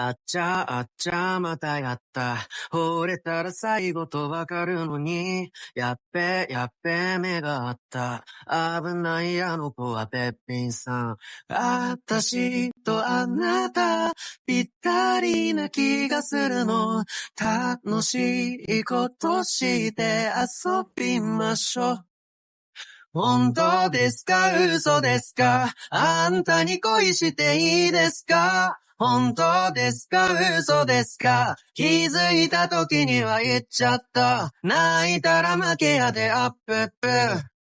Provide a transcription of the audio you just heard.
あっちゃあっちゃまたやった。惚れたら最後とわかるのに。やっべ目があった。危ないあの子はべっぴんさん。あたしとあなたぴったりな気がするの。楽しいことして遊びましょう。本当ですか嘘ですかあんたに恋していいですか本当ですか嘘ですか気づいた時には言っちゃった泣いたら負けやでアップップ